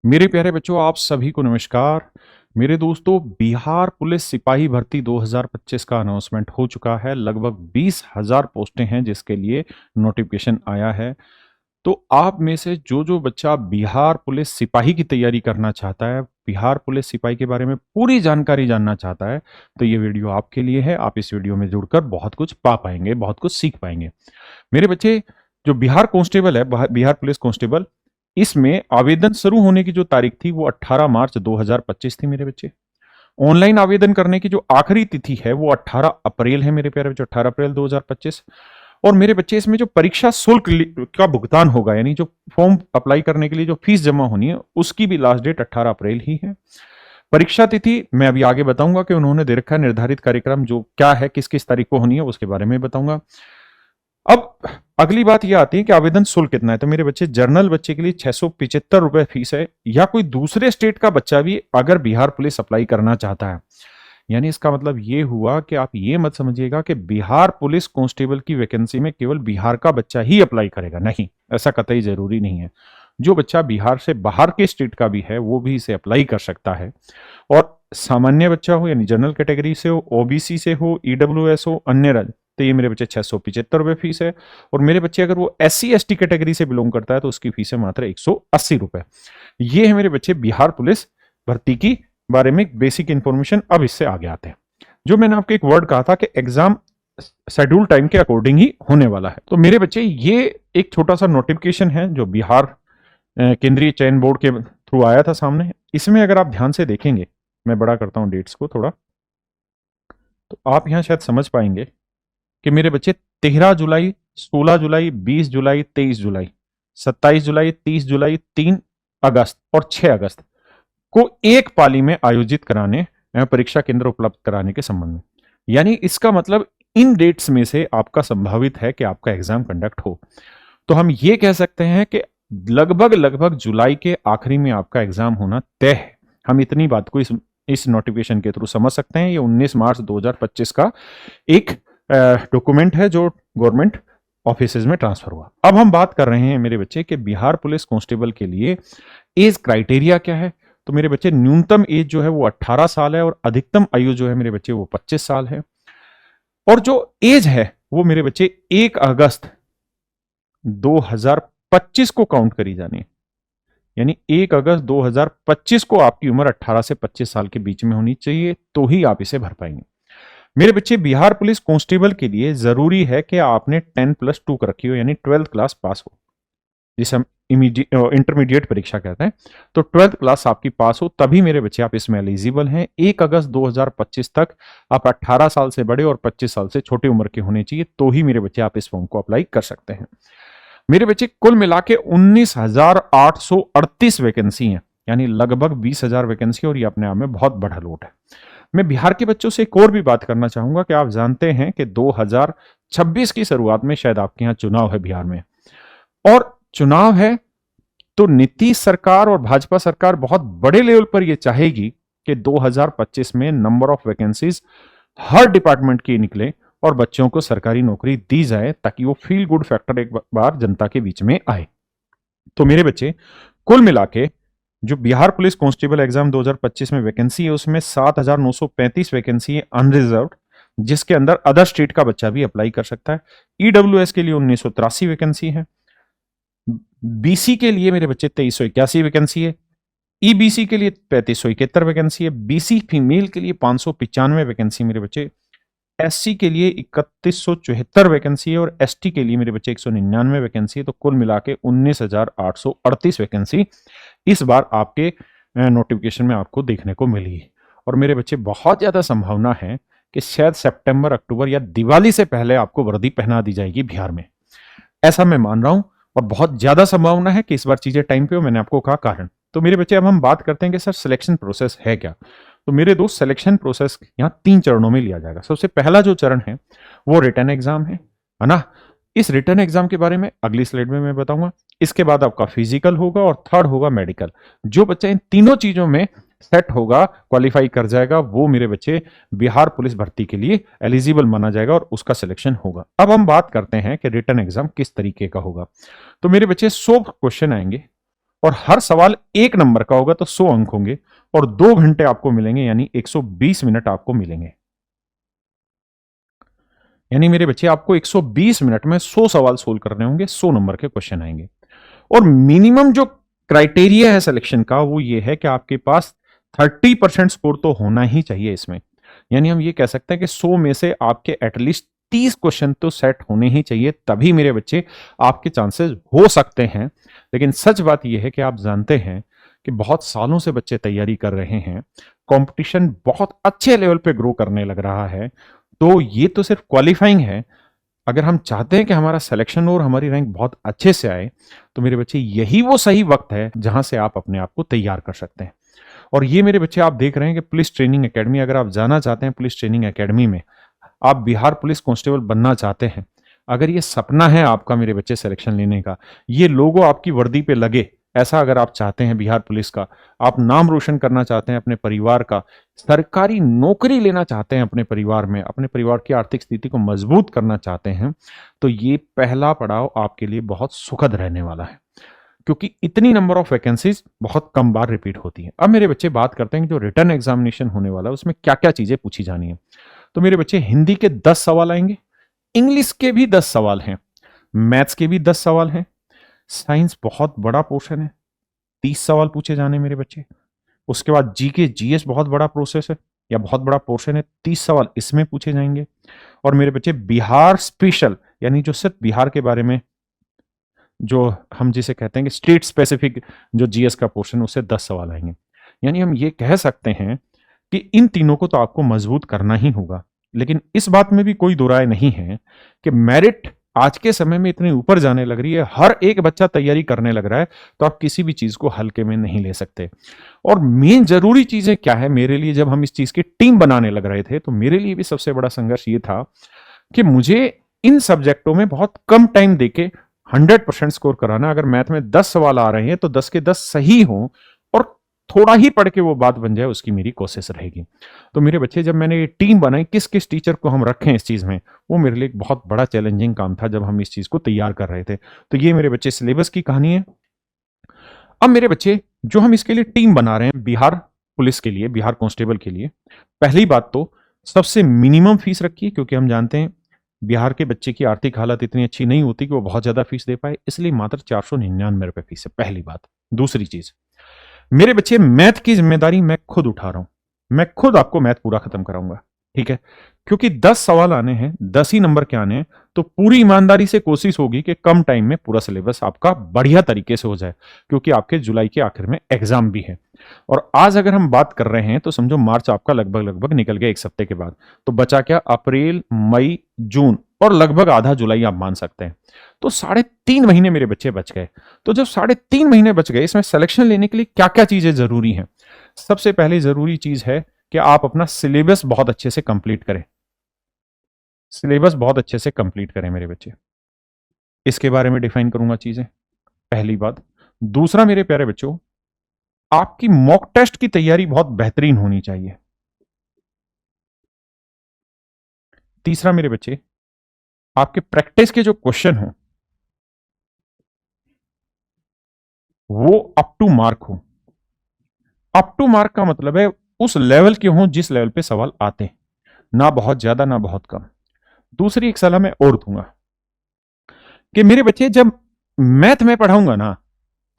मेरे प्यारे बच्चों, आप सभी को नमस्कार। मेरे दोस्तों, बिहार पुलिस सिपाही भर्ती 2025 का अनाउंसमेंट हो चुका है। लगभग 20,000 पोस्टें हैं जिसके लिए नोटिफिकेशन आया है। तो आप में से जो जो बच्चा बिहार पुलिस सिपाही की तैयारी करना चाहता है, बिहार पुलिस सिपाही के बारे में पूरी जानकारी जानना चाहता है, तो ये वीडियो आपके लिए है। आप इस वीडियो में जुड़कर बहुत कुछ पा पाएंगे, बहुत कुछ सीख पाएंगे। मेरे बच्चे, जो बिहार कांस्टेबल है, बिहार पुलिस कांस्टेबल, इसमें आवेदन शुरू होने की जो तारीख थी वो 18 मार्च 2025 थी मेरे बच्चे। ऑनलाइन आवेदन करने की जो आखिरी तिथि है वो 18 अप्रैल है मेरे प्यारे बच्चों, 18 अप्रैल 2025। और मेरे बच्चे, इसमें जो परीक्षा शुल्क का भुगतान होगा, यानी जो फॉर्म अप्लाई करने के लिए जो फीस जमा होनी है, उसकी भी लास्ट डेट 18 अप्रैल ही है। परीक्षा तिथि मैं अभी आगे बताऊंगा कि उन्होंने दे रखा है निर्धारित कार्यक्रम जो क्या है, किस किस तारीख को होनी है, उसके बारे में बताऊंगा। अब अगली बात यह आती है कि आवेदन शुल्क कितना है। तो मेरे बच्चे, जनरल बच्चे के लिए 675 रुपए फीस है। या कोई दूसरे स्टेट का बच्चा भी अगर बिहार पुलिस अप्लाई करना चाहता है, यानी इसका मतलब ये हुआ कि आप ये मत समझिएगा कि बिहार पुलिस कांस्टेबल की वैकेंसी में केवल बिहार का बच्चा ही अप्लाई करेगा। नहीं, ऐसा कतई जरूरी नहीं है। जो बच्चा बिहार से बाहर के स्टेट का भी है वो भी इसे अप्लाई कर सकता है। और सामान्य बच्चा हो, यानी जनरल कैटेगरी से हो, ओबीसी से हो, ईडब्ल्यूएस हो, अन्य राज्य, तो ये मेरे बच्चे 675 रुपए फीस है। और मेरे बच्चे अगर वो SC ST कैटेगरी से बिलोंग करता है तो उसकी फीस है मात्र 180 रुपए। ये है मेरे बच्चे बिहार पुलिस भर्ती की बारे में बेसिक इंफॉर्मेशन। अब इससे आगे आते हैं। जो मैंने आपको एक वर्ड कहा था कि एग्जाम शेड्यूल टाइम के अकॉर्डिंग ही होने वाला है, तो मेरे बच्चे ये एक छोटा सा नोटिफिकेशन है जो बिहार केंद्रीय चयन बोर्ड के थ्रू आया था सामने। इसमें अगर आप ध्यान से देखेंगे, मैं बड़ा करता हूं डेट्स को थोड़ा, तो आप यहां शायद समझ पाएंगे कि मेरे बच्चे 13 जुलाई, 16 जुलाई, 20 जुलाई, 23 जुलाई, 27 जुलाई, 30 जुलाई, 3 अगस्त और 6 अगस्त को एक पाली में आयोजित कराने, परीक्षा केंद्र उपलब्ध कराने के संबंध में। यानी इसका मतलब इन डेट्स में से आपका संभावित है कि आपका एग्जाम कंडक्ट हो। तो हम ये कह सकते हैं कि लगभग लगभग जुलाई के आखिरी में आपका एग्जाम होना तय है। हम इतनी बात को इस नोटिफिकेशन के थ्रू समझ सकते हैं। ये 19 मार्च 2025 का एक डॉक्यूमेंट है जो गवर्नमेंट ऑफिसेज में ट्रांसफर हुआ। अब हम बात कर रहे हैं मेरे बच्चे कि बिहार पुलिस कांस्टेबल के लिए एज क्राइटेरिया क्या है। तो मेरे बच्चे, न्यूनतम एज जो है वो 18 साल है और अधिकतम आयु जो है मेरे बच्चे वो 25 साल है। और जो एज है वो मेरे बच्चे 1 अगस्त 2025 को काउंट करी जानी है। यानी 1 अगस्त 2025 को आपकी उम्र 18 से 25 साल के बीच में होनी चाहिए, तो ही आप इसे भर पाएंगे। मेरे बच्चे, बिहार पुलिस कांस्टेबल के लिए जरूरी है कि आपने 10+2 कर रखी हो, यानी 12th क्लास पास हो, जिसे हम इंटरमीडिएट परीक्षा कहते हैं। तो 12th क्लास आपकी पास हो तभी मेरे बच्चे आप इसमें एलिजिबल हैं। 1 अगस्त 2025 तक आप 18 साल से बड़े और 25 साल से छोटे उम्र के होने चाहिए, तो ही मेरे बच्चे आप इस फॉर्म को अप्लाई कर सकते हैं। मेरे बच्चे, कुल मिला के 19,838 वैकेंसी है, यानी लगभग 20,000 वैकेंसी, और ये अपने आप में बहुत बड़ा लोड है। मैं बिहार के बच्चों से एक और भी बात करना चाहूंगा कि आप जानते हैं कि 2026 की शुरुआत में शायद आपके यहाँ चुनाव है बिहार में, और चुनाव है तो नीतीश सरकार और भाजपा सरकार बहुत बड़े लेवल पर यह चाहेगी कि 2025 में number of vacancies her department की निकले और बच्चों को सरकारी नौकरी दी जाए, ताकि वो फील गुड फैक्टर एक बार जनता के बीच में आए। तो मेरे बच्चे, कुल मिला के जो बिहार पुलिस कांस्टेबल एग्जाम 2025 में वैकेंसी है उसमें 7,935 वैकेंसी है अनरिजर्व, जिसके अंदर अदर स्टेट का बच्चा भी अप्लाई कर सकता है। ईडब्ल्यूएस के लिए 1983 वैकेंसी है। बीसी के लिए मेरे बच्चे 2381 वैकेंसी है। ईबीसी के लिए 3571 वैकेंसी है। बीसी फीमेल के लिए 595 वैकेंसी मेरे बच्चे। एससी के लिए 3174 वैकेंसी है और एसटी के लिए मेरे बच्चे 199 वैकेंसी है। तो कुल मिला के 19,838 वैकेंसी इस बार आपके नोटिफिकेशन में आपको देखने को मिली है। और मेरे बच्चे, बहुत ज्यादा संभावना है कि शायद सितंबर, अक्टूबर या दिवाली से पहले आपको वर्दी पहना दी जाएगी बिहार में, ऐसा मैं मान रहा हूं। और बहुत ज्यादा संभावना है कि इस बार चीजें टाइम पे हो। मैंने आपको कहा कारण। तो मेरे बच्चे, अब हम बात करते हैं कि सर सिलेक्शन प्रोसेस है क्या। तो मेरे दोस्त, सिलेक्शन प्रोसेस यहाँ 3 चरणों में लिया जाएगा। सबसे पहला जो चरण है वो रिटन एग्जाम है ना। इस रिटन एग्जाम के बारे में अगली स्लाइड में मैं बताऊंगा। इसके बाद आपका फिजिकल होगा और थर्ड होगा मेडिकल। जो बच्चा इन तीनों चीजों में सेट होगा, क्वालिफाई कर जाएगा, वो मेरे बच्चे बिहार पुलिस भर्ती के लिए एलिजिबल माना जाएगा और उसका सिलेक्शन होगा। अब हम बात करते हैं कि रिटन एग्जाम किस तरीके का होगा। तो मेरे बच्चे 100 क्वेश्चन आएंगे और हर सवाल 1 नंबर का होगा तो 100 अंक होंगे और 2 घंटे आपको मिलेंगे, यानी 120 मिनट आपको मिलेंगे। यानी मेरे बच्चे आपको 120 मिनट में 100 सवाल सोल्व करने होंगे, 100 नंबर के क्वेश्चन आएंगे। और मिनिमम जो क्राइटेरिया है सिलेक्शन का वो ये है कि आपके पास 30% स्कोर तो होना ही चाहिए इसमें। यानी हम ये कह सकते हैं कि 100 में से आपके एटलीस्ट 30 क्वेश्चन तो सेट होने ही चाहिए, तभी मेरे बच्चे आपके चांसेस हो सकते हैं। लेकिन सच बात यह है कि आप जानते हैं कि बहुत सालों से बच्चे तैयारी कर रहे हैं, कंपटीशन बहुत अच्छे लेवल पे ग्रो करने लग रहा है। तो ये तो सिर्फ क्वालिफाइंग है। अगर हम चाहते हैं कि हमारा सिलेक्शन और हमारी रैंक बहुत अच्छे से आए, तो मेरे बच्चे यही वो सही वक्त है जहां से आप अपने आप को तैयार कर सकते हैं। और ये मेरे बच्चे आप देख रहे हैं कि पुलिस ट्रेनिंग एकेडमी, अगर आप जाना चाहते हैं पुलिस ट्रेनिंग एकेडमी में, आप बिहार पुलिस कांस्टेबल बनना चाहते हैं, अगर ये सपना है आपका मेरे बच्चे सिलेक्शन लेने का, ये लोगो आपकी वर्दी पे लगे, ऐसा अगर आप चाहते हैं बिहार पुलिस का, आप नाम रोशन करना चाहते हैं अपने परिवार का, सरकारी नौकरी लेना चाहते हैं अपने परिवार में, अपने परिवार की आर्थिक स्थिति को मजबूत करना चाहते हैं, तो ये पहला पड़ाव आपके लिए बहुत सुखद रहने वाला है, क्योंकि इतनी नंबर ऑफ वैकेंसीज बहुत कम बार रिपीट होती है। अब मेरे बच्चे बात करते हैं कि जो रिटर्न एग्जामिनेशन होने वाला है उसमें क्या क्या चीजें पूछी जानी है। तो मेरे बच्चे हिंदी के 10 सवाल आएंगे, इंग्लिश के भी 10 सवाल हैं, मैथ्स के भी 10 सवाल हैं, साइंस बहुत बड़ा पोर्शन है, 30 सवाल पूछे जाने मेरे बच्चे। उसके बाद जीके जीएस बहुत बड़ा प्रोसेस है या बहुत बड़ा पोर्शन है, 30 सवाल इसमें पूछे जाएंगे। और मेरे बच्चे बिहार स्पेशल, यानी जो सिर्फ बिहार के बारे में, जो हम जिसे कहते हैं कि स्टेट स्पेसिफिक जो जीएस का पोर्शन है, उससे 10 सवाल आएंगे। यानी हम ये कह सकते हैं कि इन तीनों को तो आपको मजबूत करना ही होगा। लेकिन इस बात में भी कोई दो राय नहीं है कि मेरिट आज के समय में इतनी ऊपर जाने लग रही है, हर एक बच्चा तैयारी करने लग रहा है, तो आप किसी भी चीज को हल्के में नहीं ले सकते। और मेन जरूरी चीजें क्या है मेरे लिए, जब हम इस चीज की टीम बनाने लग रहे थे, तो मेरे लिए भी सबसे बड़ा संघर्ष ये था कि मुझे इन सब्जेक्टों में बहुत कम टाइम देके 100% स्कोर कराना। अगर मैथ में 10 सवाल आ रहे हैं तो 10 के 10 सही हों और थोड़ा ही पढ़ के वो बात बन जाए, उसकी मेरी कोशिश रहेगी। तो मेरे बच्चे, जब मैंने ये टीम बनाई, किस किस टीचर को हम रखें इस चीज में, वो मेरे लिए एक बहुत बड़ा चैलेंजिंग काम था जब हम इस चीज को तैयार कर रहे थे। तो ये मेरे बच्चे सिलेबस की कहानी है। अब मेरे बच्चे, जो हम इसके लिए टीम बना रहे हैं बिहार पुलिस के लिए, बिहार कांस्टेबल के लिए, पहली बात तो सबसे मिनिमम फीस रखिए, क्योंकि हम जानते हैं बिहार के बच्चे की आर्थिक हालत इतनी अच्छी नहीं होती कि वो बहुत ज्यादा फीस दे पाए, इसलिए मात्र 499 रुपए फीस है, पहली बात। दूसरी चीज, मेरे बच्चे, मैथ की जिम्मेदारी मैं खुद उठा रहा हूं, मैं खुद आपको मैथ पूरा खत्म कराऊंगा, ठीक है? क्योंकि 10 सवाल आने हैं, 10 ही नंबर के आने हैं, तो पूरी ईमानदारी से कोशिश होगी कि कम टाइम में पूरा सिलेबस आपका बढ़िया तरीके से हो जाए, क्योंकि आपके जुलाई के आखिर में एग्जाम भी है। और आज अगर हम बात कर रहे हैं तो समझो मार्च आपका लगभग लगभग निकल गया एक हफ्ते के बाद, तो बचा क्या? अप्रैल, मई, जून और लगभग आधा जुलाई आप मान सकते हैं। तो 3.5 महीने मेरे बच्चे बच गए। तो जब 3.5 महीने बच गए, इसमें सिलेक्शन लेने के लिए क्या क्या चीजें जरूरी हैं? सबसे पहले जरूरी चीज है कि आप अपना सिलेबस बहुत अच्छे से कंप्लीट करें, सिलेबस बहुत अच्छे से कंप्लीट करें मेरे बच्चे। इसके बारे में डिफाइन करूंगा चीजें, पहली बात। दूसरा मेरे प्यारे बच्चों, आपकी मॉक टेस्ट की तैयारी बहुत बेहतरीन होनी चाहिए। तीसरा मेरे बच्चे, आपके प्रैक्टिस के जो क्वेश्चन हो वो अप टू मार्क हो। अप टू मार्क का मतलब है उस लेवल के हों जिस लेवल पे सवाल आते हैं, ना बहुत ज्यादा ना बहुत कम। दूसरी एक सलाह मैं और दूंगा कि मेरे बच्चे, जब मैथ में पढ़ाऊंगा ना,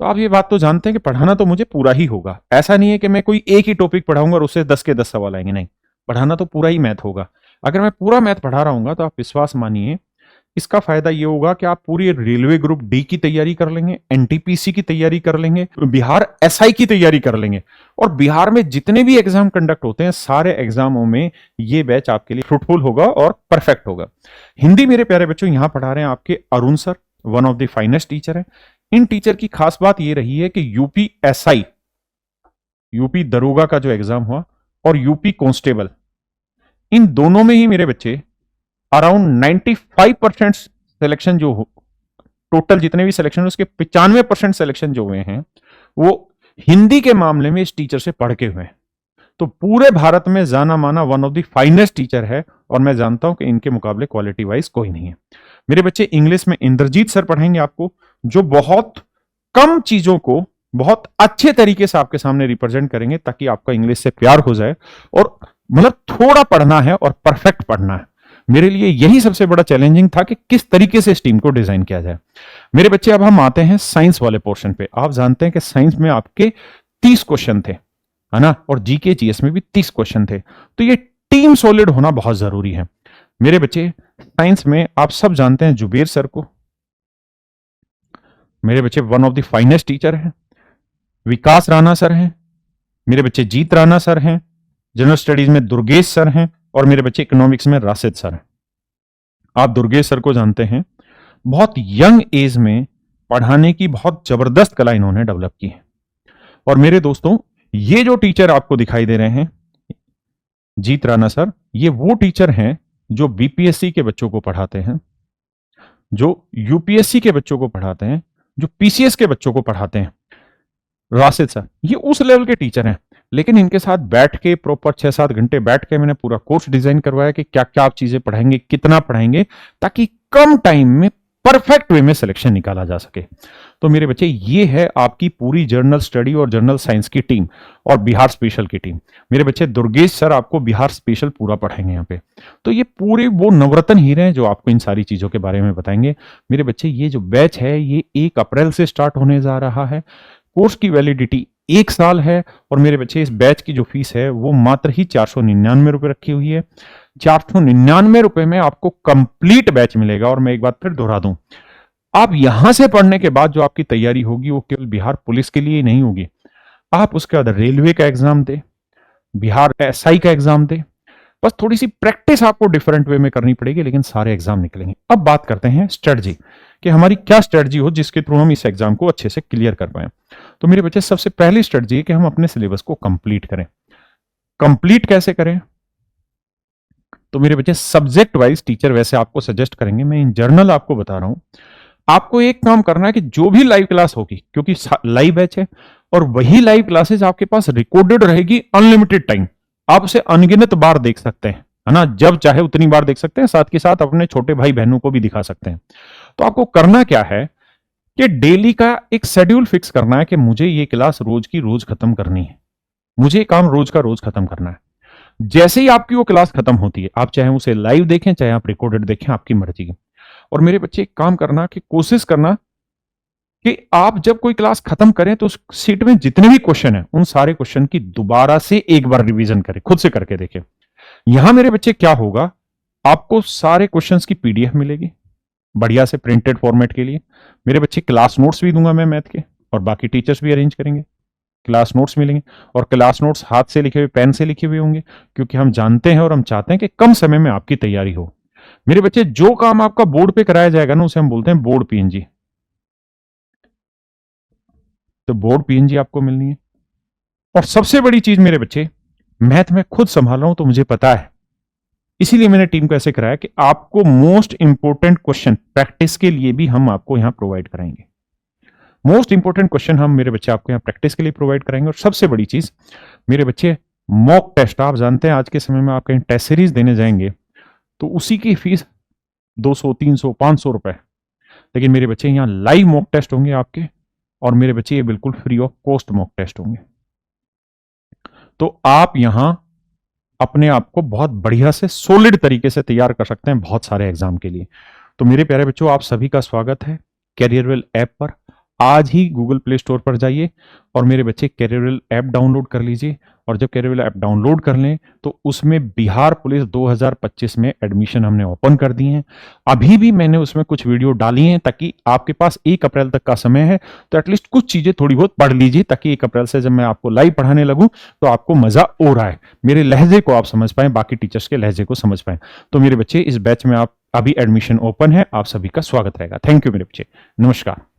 तो आप ये बात तो जानते हैं कि पढ़ाना तो मुझे पूरा ही होगा। ऐसा नहीं है कि मैं कोई एक ही टॉपिक पढ़ाऊंगा और उससे 10 के 10 सवाल आएंगे, नहीं, पढ़ाना तो पूरा ही मैथ होगा। अगर मैं पूरा मैथ पढ़ा रहा हूंगा तो आप विश्वास मानिए, इसका फायदा ये होगा कि आप पूरी रेलवे ग्रुप डी की तैयारी कर लेंगे, एनटीपीसी की तैयारी कर लेंगे, बिहार एसआई की तैयारी कर लेंगे, और बिहार में जितने भी एग्जाम कंडक्ट होते हैं सारे एग्जामों में ये बैच आपके लिए फ्रूटफुल होगा और परफेक्ट होगा। हिंदी मेरे प्यारे बच्चों यहां पढ़ा रहे हैं आपके Arun sir, one of the finest teacher है। इन टीचर की खास बात यह रही है कि यूपी एसआई, यूपी दरोगा का जो एग्जाम हुआ, और यूपी कांस्टेबल, इन दोनों में ही मेरे बच्चे अराउंड 95% सिलेक्शन जो हो, टोटल जितने भी सिलेक्शन उसके 95% सिलेक्शन जो हुए हैं वो हिंदी के मामले में इस टीचर से पढ़ के हुए हैं। तो पूरे भारत में जाना माना one of the finest teacher है, और मैं जानता हूं कि इनके मुकाबले क्वालिटी वाइज कोई नहीं है। मेरे बच्चे, इंग्लिश में इंद्रजीत सर पढ़ाएंगे आपको, जो बहुत कम चीजों को बहुत अच्छे तरीके से आपके सामने रिप्रेजेंट करेंगे ताकि आपका इंग्लिश से प्यार हो जाए और मतलब थोड़ा पढ़ना है और परफेक्ट पढ़ना है। मेरे लिए यही सबसे बड़ा चैलेंजिंग था कि किस तरीके से इस टीम को डिजाइन किया जाए। मेरे बच्चे, अब हम आते हैं साइंस वाले पोर्शन पे। आप जानते हैं कि साइंस में आपके 30 क्वेश्चन थे, है ना, और जीके जीएस में भी 30 क्वेश्चन थे। तो ये टीम सॉलिड होना बहुत जरूरी है। मेरे बच्चे, साइंस में आप सब जानते हैं जुबेर सर को। मेरे बच्चे, one of the finest teacher हैं। विकास राणा सर हैं। मेरे बच्चे, जीत राणा सर हैं। जनरल स्टडीज में दुर्गेश सर हैं। और मेरे बच्चे, इकोनॉमिक्स में राशिद सर हैं। आप दुर्गेश सर को जानते हैं, बहुत यंग एज में पढ़ाने की बहुत जबरदस्त कला इन्होंने डेवलप की है। और मेरे दोस्तों, ये जो टीचर आपको दिखाई दे रहे हैं, जीत राणा सर, ये वो टीचर हैं जो बीपीएससी के बच्चों को पढ़ाते हैं, जो यूपीएससी के बच्चों को पढ़ाते हैं, जो पीसीएस के बच्चों को पढ़ाते हैं। राशिद सर, ये उस लेवल के टीचर हैं। लेकिन इनके साथ बैठ के प्रॉपर 6-7 घंटे बैठ के मैंने पूरा कोर्स डिजाइन करवाया कि क्या क्या आप चीजें पढ़ाएंगे, कितना पढ़ाएंगे, ताकि कम टाइम में परफेक्ट वे में सिलेक्शन निकाला जा सके। तो मेरे बच्चे, ये है आपकी पूरी जर्नल स्टडी और जर्नल साइंस की टीम और बिहार स्पेशल की टीम। मेरे बच्चे, दुर्गेश सर आपको बिहार स्पेशल पूरा पढ़ाएंगे यहाँ पे। तो ये पूरे वो नवरत्न हीरे हैं जो आपको इन सारी चीजों के बारे में बताएंगे। मेरे बच्चे, ये जो बैच है ये 1 अप्रैल से स्टार्ट होने जा रहा है। कोर्स की वैलिडिटी 1 साल है। और मेरे बच्चे, इस बैच की जो फीस है वो मात्र ही 499 रुपए रखी हुई है। 499 रुपए में आपको कंप्लीट बैच मिलेगा। और मैं एक बात फिर दोहरा दूं, आप यहां से पढ़ने के बाद जो आपकी तैयारी होगी वो केवल बिहार पुलिस के लिए ही नहीं होगी। आप उसके बाद रेलवे का एग्जाम दे, बिहार एसआई का एग्जाम दे। बस थोड़ी सी प्रैक्टिस आपको डिफरेंट वे में करनी पड़ेगी, लेकिन सारे एग्जाम निकलेंगे। अब बात करते हैं स्ट्रेटजी, कि हमारी क्या स्ट्रेटजी हो जिसके थ्रू हम इस एग्जाम को अच्छे से क्लियर कर पाए। तो मेरे बच्चे, सबसे पहली स्ट्रेटजी है कि हम अपने सिलेबस को कंप्लीट करें। कंप्लीट कैसे करें? तो मेरे बच्चे, सब्जेक्ट वाइज टीचर वैसे आपको सजेस्ट करेंगे, मैं इन जर्नल आपको बता रहा हूं। आपको एक काम करना है कि जो भी लाइव क्लास होगी, क्योंकि लाइव बैच है और वही लाइव क्लासेस आपके पास रिकॉर्डेड रहेगी अनलिमिटेड टाइम। आप उसे अनगिनत बार देख सकते हैं, है ना, जब चाहे उतनी बार देख सकते हैं। साथ के साथ अपने छोटे भाई बहनों को भी दिखा सकते हैं। तो आपको करना क्या है कि डेली का एक शेड्यूल फिक्स करना है कि मुझे ये क्लास रोज की रोज खत्म करनी है, मुझे काम रोज का रोज खत्म करना है। जैसे ही आपकी वो क्लास खत्म होती है, आप चाहे उसे लाइव देखें चाहे आप रिकॉर्डेड देखें, आपकी मर्जी। और मेरे बच्चे, एक काम करना कि कोशिश करना कि आप जब कोई क्लास खत्म करें तो उस सीट में जितने भी क्वेश्चन हैं उन सारे क्वेश्चन की दोबारा से एक बार रिवीजन करें, खुद से करके देखें। यहां मेरे बच्चे क्या होगा, आपको सारे क्वेश्चंस की पीडीएफ मिलेगी बढ़िया से प्रिंटेड फॉर्मेट के लिए। मेरे बच्चे, क्लास नोट्स भी दूंगा मैं मैथ के, और बाकी टीचर्स भी अरेंज करेंगे। क्लास नोट्स मिलेंगे और क्लास नोट्स हाथ से लिखे हुए, पेन से लिखे हुए होंगे, क्योंकि हम जानते हैं और हम चाहते हैं कि कम समय में आपकी तैयारी हो। मेरे बच्चे, जो काम आपका बोर्ड पे कराया जाएगा ना, उसे हम बोलते हैं बोर्ड पीएनजी। तो बोर्ड पीएनजी आपको मिलनी है। और सबसे बड़ी चीज मेरे बच्चे, मैथ में खुद संभाल रहा हूं तो मुझे पता है, इसीलिए मैंने टीम को ऐसे कराया कि आपको मोस्ट इंपोर्टेंट क्वेश्चन प्रैक्टिस के लिए भी हम आपको यहां प्रोवाइड कराएंगे। मोस्ट इंपोर्टेंट क्वेश्चन हम मेरे बच्चे आपको यहां प्रैक्टिस के लिए प्रोवाइड कराएंगे। और सबसे बड़ी चीज मेरे बच्चे, मॉक टेस्ट। आप जानते हैं आज के समय में आप कहीं टेस्ट सीरीज देने जाएंगे तो उसी की फीस 200, 300, 500 रुपए। लेकिन मेरे बच्चे, यहां लाइव मॉक टेस्ट होंगे आपके, और मेरे बच्चे ये बिल्कुल free of cost mock test होंगे। तो आप यहां अपने आप को बहुत बढ़िया से सॉलिड तरीके से तैयार कर सकते हैं बहुत सारे एग्जाम के लिए। तो मेरे प्यारे बच्चों, आप सभी का स्वागत है कैरियरवेल ऐप पर। आज ही गूगल प्ले स्टोर पर जाइए और मेरे बच्चे कैरियरवेल ऐप डाउनलोड कर लीजिए। और जब कैरियरवेल ऐप डाउनलोड कर लें तो उसमें बिहार पुलिस 2025 में एडमिशन हमने ओपन कर दिए हैं। अभी भी मैंने उसमें कुछ वीडियो डाली हैं ताकि आपके पास 1 अप्रैल तक का समय है, तो एटलीस्ट कुछ चीजें थोड़ी बहुत पढ़ लीजिए, ताकि 1 अप्रैल से जब मैं आपको लाइव पढ़ाने लगूं तो आपको मजा हो रहा है, मेरे लहजे को आप समझ पाए, बाकी टीचर्स के लहजे को समझ पाए। तो मेरे बच्चे, इस बैच में आप अभी एडमिशन ओपन है, आप सभी का स्वागत रहेगा। थैंक यू मेरे बच्चे, नमस्कार।